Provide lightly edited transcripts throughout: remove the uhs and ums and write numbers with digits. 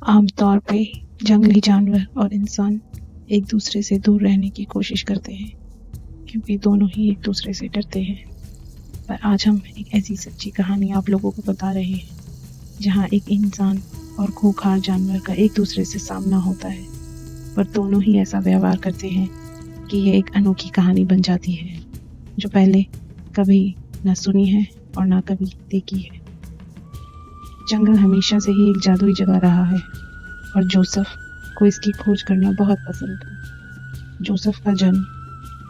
आमतौर पे जंगली जानवर और इंसान एक दूसरे से दूर रहने की कोशिश करते हैं क्योंकि दोनों ही एक दूसरे से डरते हैं। पर आज हम एक ऐसी सच्ची कहानी आप लोगों को बता रहे हैं जहां एक इंसान और खूंखार जानवर का एक दूसरे से सामना होता है, पर दोनों ही ऐसा व्यवहार करते हैं कि ये एक अनोखी कहानी बन जाती है जो पहले कभी न सुनी है और ना कभी देखी है। जंगल हमेशा से ही एक जादुई जगह रहा है और जोसेफ को इसकी खोज करना बहुत पसंद था। जोसेफ का जन्म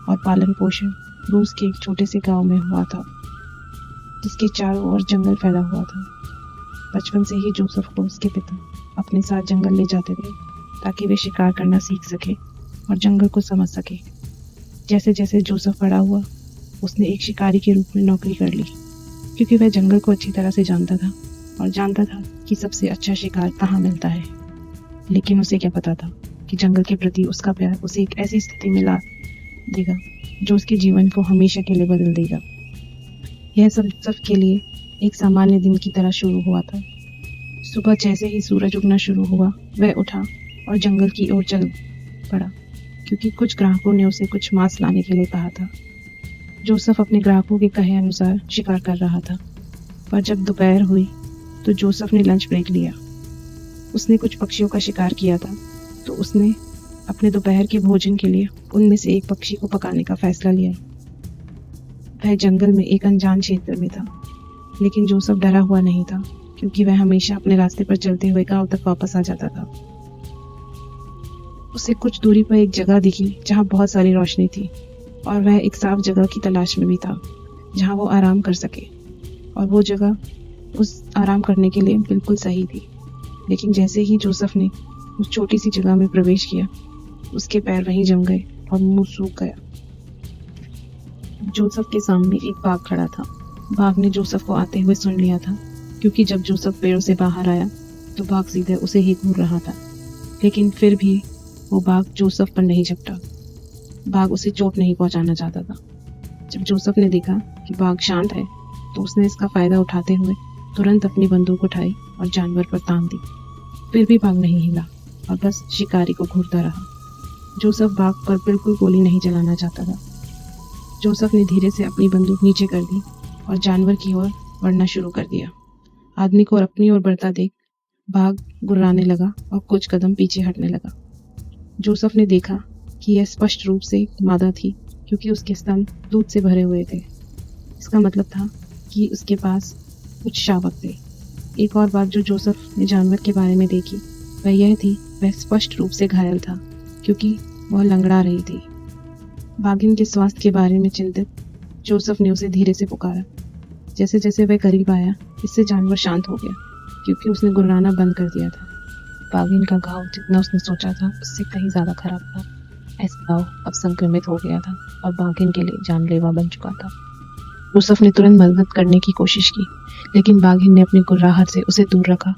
और पालन पोषण रूस के एक छोटे से गांव में हुआ था जिसके चारों ओर जंगल फैला हुआ था। बचपन से ही जोसेफ को उसके पिता अपने साथ जंगल ले जाते थे ताकि वे शिकार करना सीख सके और जंगल को समझ सके। जैसे जैसे जोसेफ बड़ा हुआ उसने एक शिकारी के रूप में नौकरी कर ली क्योंकि वह जंगल को अच्छी तरह से जानता था और जानता था कि सबसे अच्छा शिकार कहाँ मिलता है। लेकिन उसे क्या पता था कि जंगल के प्रति उसका प्यार उसे एक ऐसी स्थिति में ला देगा जो उसके जीवन को हमेशा के लिए बदल देगा। यह सब के लिए एक सामान्य दिन की तरह शुरू हुआ था। सुबह जैसे ही सूरज उगना शुरू हुआ वह उठा और जंगल की ओर चल पड़ा क्योंकि कुछ ग्राहकों ने उसे कुछ मांस लाने के लिए कहा था। जोसेफ अपने ग्राहकों के कहे अनुसार शिकार कर रहा था, पर जब दोपहर हुई तो जोसेफ ने लंच ब्रेक लिया। उसने कुछ पक्षियों का शिकार किया था तो उसने अपने दोपहर के भोजन के लिए उनमें से एक पक्षी को पकाने का फैसला लिया। वह जंगल में एक अनजान क्षेत्र में था, लेकिन जोसेफ डरा हुआ नहीं था क्योंकि वह हमेशा अपने रास्ते पर चलते हुए गांव तक वापस आ जाता था। उसे कुछ दूरी पर एक जगह दिखी जहां बहुत सारी रोशनी थी और वह एक साफ जगह की तलाश में भी था जहां वो आराम कर सके। और वो जगह उस आराम करने के लिए बिल्कुल सही थी। लेकिन जैसे ही जोसेफ ने उस छोटी सी जगह में प्रवेश किया उसके पैर वहीं जम गए और मुंह सूख गया। जोसेफ के सामने एक बाघ खड़ा था। बाघ ने जोसेफ को आते हुए सुन लिया था क्योंकि जब जोसेफ पेड़ों से बाहर आया तो बाघ सीधे उसे ही घूर रहा था। लेकिन फिर भी वो बाघ जोसेफ पर नहीं झपटा। बाघ उसे चोट नहीं पहुंचाना चाहता था। जब जोसेफ ने देखा कि बाघ शांत है तो उसने इसका फायदा उठाते हुए तुरंत अपनी बंदूक उठाई और जानवर पर तान दी। फिर भी बाघ नहीं हिला और बस शिकारी को घूरता रहा। जोसेफ बाघ पर बिल्कुल गोली नहीं चलाना चाहता था। जोसेफ ने धीरे से अपनी बंदूक नीचे कर दी और जानवर की ओर बढ़ना शुरू कर दिया। आदमी को अपनी ओर बढ़ता देख बाघ गुर्राने लगा और कुछ कदम पीछे हटने लगा। जोसेफ ने देखा कि यह स्पष्ट रूप से मादा थी क्योंकि उसके स्तन दूध से भरे हुए थे। इसका मतलब था कि उसके पास कुछ शावक थे। एक और बात जो जोसेफ ने जानवर के बारे में देखी वह यह थी, वह स्पष्ट रूप से घायल था क्योंकि वह लंगड़ा रही थी। बाघिन के स्वास्थ्य के बारे में चिंतित जोसेफ ने उसे धीरे से पुकारा। जैसे जैसे वह करीब आया इससे जानवर शांत हो गया क्योंकि उसने गुर्राना बंद कर दिया था। बाघिन का घाव जितना उसने सोचा था उससे कहीं ज्यादा खराब था। ऐसा घाव अब संक्रमित हो गया था और बाघिन के लिए जानलेवा बन चुका था। जोसेफ ने तुरंत मदद करने की कोशिश की, लेकिन बाघिन ने अपनी गुर्राहट से उसे दूर रखा।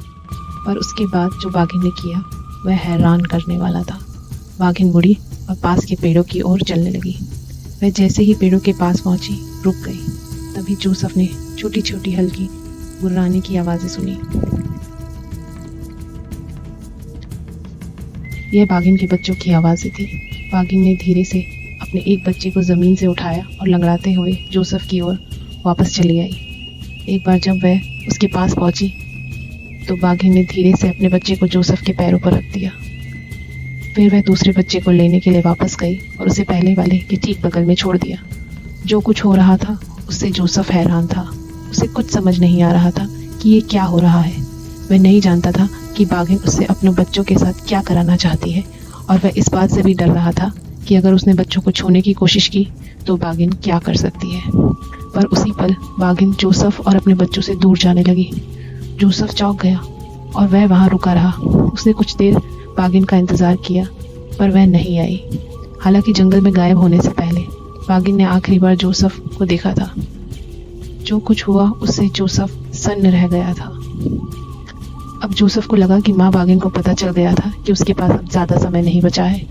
पर उसके बाद जो बाघिन ने किया वह हैरान करने वाला था। बाघिन मुड़ी और पास के पेड़ों की ओर चलने लगी। वह जैसे ही पेड़ों के पास पहुंची रुक गई। तभी जोसेफ ने छोटी छोटी हल्की गुर्राने की आवाजें सुनी। यह बाघिन के बच्चों की आवाजें थी। बाघिन ने धीरे से अपने एक बच्चे को जमीन से उठाया और लंगड़ाते हुए जोसेफ की ओर वापस चली आई। एक बार जब वह उसके पास पहुंची तो बाघिन ने धीरे से अपने बच्चे को जोसेफ के पैरों पर रख दिया। फिर वह दूसरे बच्चे को लेने के लिए वापस गई और उसे पहले वाले के ठीक बगल में छोड़ दिया। जो कुछ हो रहा था उससे जोसेफ हैरान था। उसे कुछ समझ नहीं आ रहा था कि ये क्या हो रहा है। वह नहीं जानता था कि बाघिन उससे अपने बच्चों के साथ क्या कराना चाहती है और वह इस बात से भी डर रहा था कि अगर उसने बच्चों को छूने की कोशिश की तो बाघिन क्या कर सकती है। पर उसी पल बाघिन जोसेफ और अपने बच्चों से दूर जाने लगी। जोसेफ चौंक गया और वह वहां रुका रहा। उसने कुछ देर बाघिन का इंतजार किया पर वह नहीं आई। हालांकि जंगल में गायब होने से पहले बाघिन ने आखिरी बार जोसेफ को देखा था। जो कुछ हुआ उससे जोसेफ सन्न रह गया था। अब जोसेफ को लगा कि माँ बाघिन को पता चल गया था कि उसके पास अब ज्यादा समय नहीं बचा है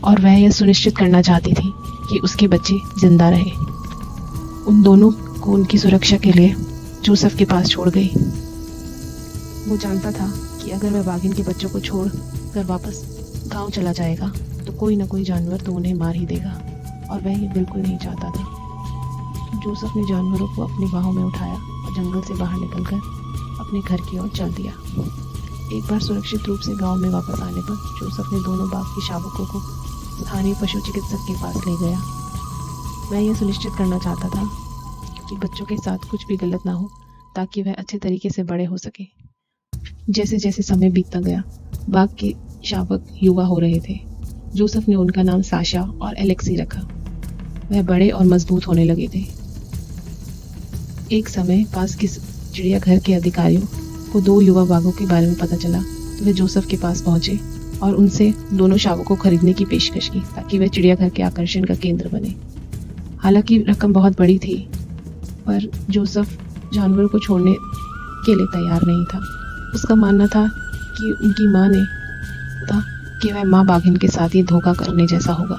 और वह यह सुनिश्चित करना चाहती थी कि उसके बच्चे जिंदा रहे। उन दोनों को उनकी सुरक्षा के लिए जोसेफ के पास छोड़ गई। वो जानता था कि अगर वह बाघिन के बच्चों को छोड़ कर वापस गांव चला जाएगा तो कोई न कोई जानवर तो उन्हें मार ही देगा, और वह ये बिल्कुल नहीं चाहता था। जोसेफ ने जानवरों को अपनी बाहों में उठाया और जंगल से बाहर निकलकर अपने घर की ओर चल दिया। एक बार सुरक्षित रूप से गांव में वापस आने पर जोसेफ ने दोनों बाघ के शावकों को स्थानीय पशु चिकित्सक के पास ले गया। वह यह सुनिश्चित करना चाहता था कि बच्चों के साथ कुछ भी गलत ना हो, ताकि वह अच्छे तरीके से बड़े हो सके। जैसे जैसे समय बीतता गया, बाघ के शावक युवा हो रहे थे। जोसेफ ने उनका नाम साशा और एलेक्सी रखा। वह बड़े और मजबूत होने लगे थे। एक समय पास के चिड़ियाघर के अधिकारियों को 2 युवा बाघों के बारे में पता चला, तो वे जोसेफ के पास पहुंचे और उनसे दोनों शावकों को खरीदने की पेशकश की, ताकि वह चिड़ियाघर के आकर्षण का केंद्र बने। हालांकि रकम बहुत बड़ी थी, पर जोसेफ जानवरों को छोड़ने के लिए तैयार नहीं था। उसका मानना था कि उनकी माँ ने था कि वह माँ बाघिन के साथ ये धोखा करने जैसा होगा।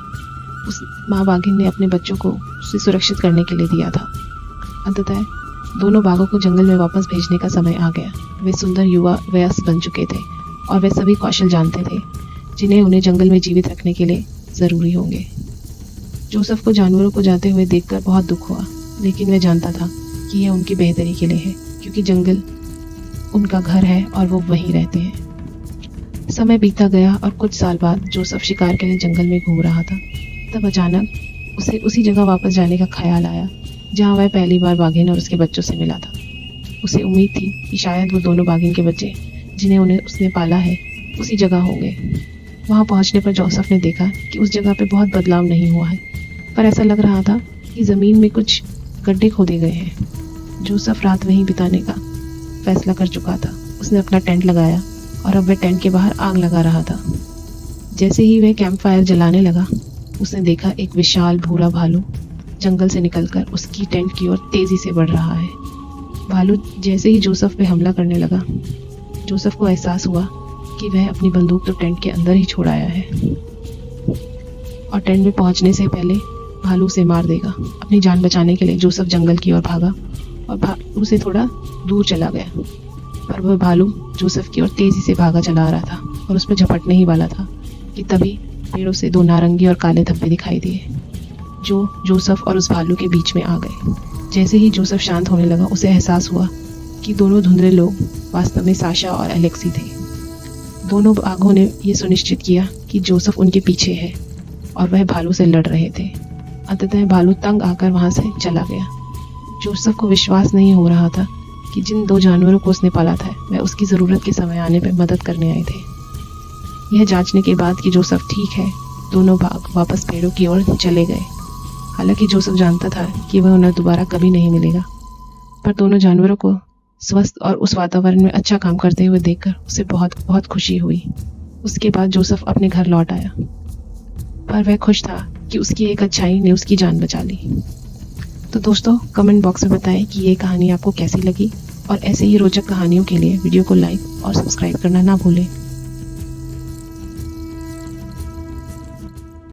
उस माँ बाघिन ने अपने बच्चों को उसे सुरक्षित करने के लिए दिया था। अंततः दोनों बाघों को जंगल में वापस भेजने का समय आ गया। वे सुंदर युवा वयस्क बन चुके थे और वे सभी कौशल जानते थे जिन्हें उन्हें जंगल में जीवित रखने के लिए ज़रूरी होंगे। जोसेफ को जानवरों को जाते हुए देखकर बहुत दुख हुआ, लेकिन वह जानता था कि यह उनकी बेहतरी के लिए है, क्योंकि जंगल उनका घर है और वो वहीं रहते हैं। समय बीतता गया और कुछ साल बाद जोसेफ शिकार के लिए जंगल में घूम रहा था। तब अचानक उसे उसी जगह वापस जाने का ख्याल आया जहां वह पहली बार बाघिन और उसके बच्चों से मिला था। उसे उम्मीद थी कि शायद वो दोनों बाघिन के बच्चे जिन्हें उसने पाला है उसी जगह होंगे। वहां पहुंचने पर जोसेफ ने देखा कि उस जगह पे बहुत बदलाव नहीं हुआ है, पर ऐसा लग रहा था कि ज़मीन में कुछ गड्ढे खोदे गए हैं। जोसेफ रात वहीं बिताने का फैसला कर चुका था। उसने अपना टेंट लगाया और अब वह टेंट के बाहर आग लगा रहा था। जैसे ही वह कैंप फायर जलाने लगा, उसने देखा एक विशाल भूरा भालू जंगल से निकलकर उसकी टेंट की ओर तेजी से बढ़ रहा है। भालू जैसे ही जोसेफ पे हमला करने लगा, जोसेफ को एहसास हुआ कि वह अपनी बंदूक तो टेंट के अंदर ही छोड़ आया है और टेंट में पहुंचने से पहले भालू उसे मार देगा। अपनी जान बचाने के लिए जोसेफ जंगल की ओर भागा और भालू से थोड़ा दूर चला गया, पर वह भालू जोसेफ की ओर तेजी से भागा चला आ रहा था और उस पर झपटने ही वाला था कि तभी पेड़ों से 2 नारंगी और काले धब्बे दिखाई दिए जो जोसेफ और उस भालू के बीच में आ गए। जैसे ही जोसेफ शांत होने लगा, उसे एहसास हुआ कि दोनों धुंधले लोग वास्तव में साशा और एलेक्सी थे। दोनों बाघों ने यह सुनिश्चित किया कि जोसेफ उनके पीछे है और वह भालू से लड़ रहे थे। अंततः भालू तंग आकर वहां से चला गया। जोसेफ को विश्वास नहीं हो रहा था कि जिन 2 जानवरों को उसने पाला था वह उसकी ज़रूरत के समय आने पर मदद करने आए थे। यह जांचने के बाद कि जोसेफ ठीक है, दोनों बाघ वापस पेड़ों की ओर चले गए। हालांकि जोसेफ जानता था कि वह उन्हें दोबारा कभी नहीं मिलेगा, पर दोनों जानवरों को स्वस्थ और उस वातावरण में अच्छा काम करते हुए देखकर उसे बहुत बहुत खुशी हुई। उसके बाद जोसेफ अपने घर लौट आया, पर वह खुश था कि उसकी एक अच्छाई ने उसकी जान बचा ली। तो दोस्तों, कमेंट बॉक्स में बताएं कि ये कहानी आपको कैसी लगी, और ऐसे ही रोचक कहानियों के लिए वीडियो को लाइक और सब्सक्राइब करना ना भूलें।